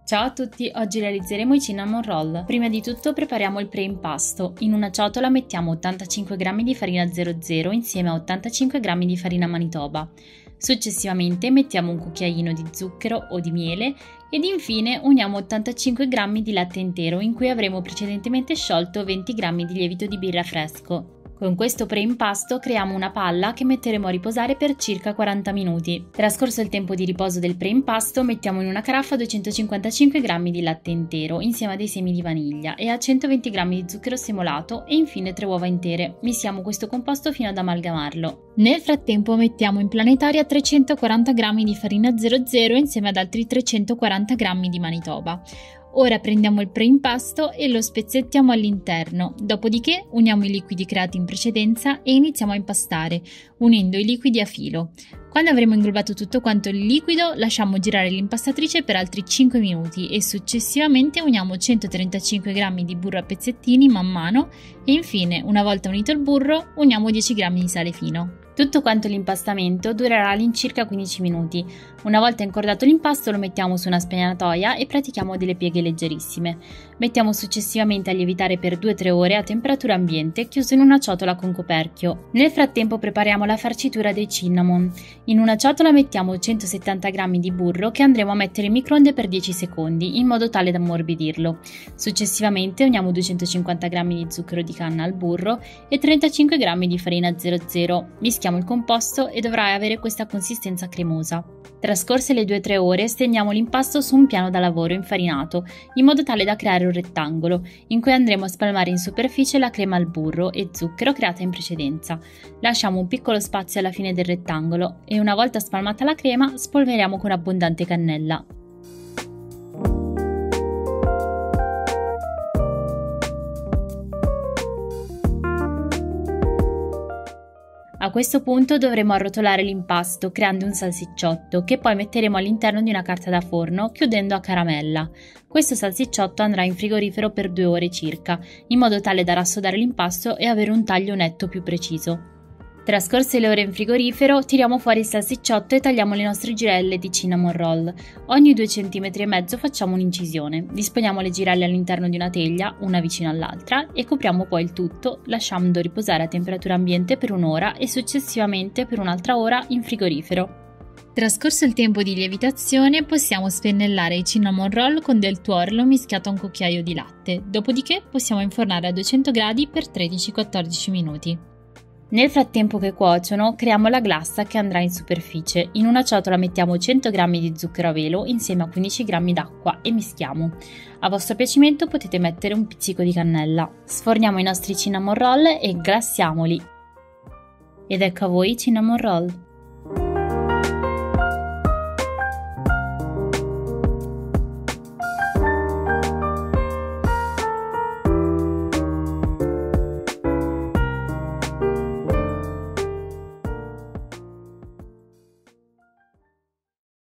Ciao a tutti, oggi realizzeremo i cinnamon roll. Prima di tutto prepariamo il pre-impasto. In una ciotola mettiamo 85 g di farina 00 insieme a 85 g di farina Manitoba. Successivamente mettiamo un cucchiaino di zucchero o di miele ed infine uniamo 85 g di latte intero in cui avremo precedentemente sciolto 20 g di lievito di birra fresco. Con questo pre-impasto creiamo una palla che metteremo a riposare per circa 40 minuti. Trascorso il tempo di riposo del pre-impasto, mettiamo in una caraffa 255 g di latte intero insieme a dei semi di vaniglia e a 120 g di zucchero semolato e infine 3 uova intere. Mischiamo questo composto fino ad amalgamarlo. Nel frattempo mettiamo in planetaria 340 g di farina 00 insieme ad altri 340 g di Manitoba. Ora prendiamo il pre-impasto e lo spezzettiamo all'interno, dopodiché uniamo i liquidi creati in precedenza e iniziamo a impastare, unendo i liquidi a filo. Quando avremo inglobato tutto quanto il liquido, lasciamo girare l'impastatrice per altri 5 minuti e successivamente uniamo 135 g di burro a pezzettini man mano e infine, una volta unito il burro, uniamo 10 g di sale fino. Tutto quanto l'impastamento durerà all'incirca 15 minuti. Una volta incordato l'impasto lo mettiamo su una spianatoia e pratichiamo delle pieghe leggerissime. Mettiamo successivamente a lievitare per 2-3 ore a temperatura ambiente chiuso in una ciotola con coperchio. Nel frattempo prepariamo la farcitura dei cinnamon. In una ciotola mettiamo 170 g di burro che andremo a mettere in microonde per 10 secondi in modo tale da ammorbidirlo. Successivamente uniamo 250 g di zucchero di canna al burro e 35 g di farina 00. Mischiamo il composto e dovrà avere questa consistenza cremosa. Trascorse le 2-3 ore stendiamo l'impasto su un piano da lavoro infarinato in modo tale da creare un rettangolo in cui andremo a spalmare in superficie la crema al burro e zucchero creata in precedenza. Lasciamo un piccolo spazio alla fine del rettangolo e una volta spalmata la crema spolveriamo con abbondante cannella. A questo punto dovremo arrotolare l'impasto creando un salsicciotto che poi metteremo all'interno di una carta da forno chiudendo a caramella. Questo salsicciotto andrà in frigorifero per 2 ore circa, in modo tale da rassodare l'impasto e avere un taglio netto più preciso. Trascorse le ore in frigorifero, tiriamo fuori il salsicciotto e tagliamo le nostre girelle di cinnamon roll. Ogni 2,5 cm facciamo un'incisione. Disponiamo le girelle all'interno di una teglia, una vicino all'altra, e copriamo poi il tutto, lasciando riposare a temperatura ambiente per un'ora e successivamente per un'altra ora in frigorifero. Trascorso il tempo di lievitazione, possiamo spennellare i cinnamon roll con del tuorlo mischiato a un cucchiaio di latte. Dopodiché possiamo infornare a 200 gradi per 13-14 minuti. Nel frattempo che cuociono, creiamo la glassa che andrà in superficie. In una ciotola mettiamo 100 g di zucchero a velo insieme a 15 g d'acqua e mischiamo. A vostro piacimento potete mettere un pizzico di cannella. Sforniamo i nostri cinnamon roll e glassiamoli. Ed ecco a voi i cinnamon roll.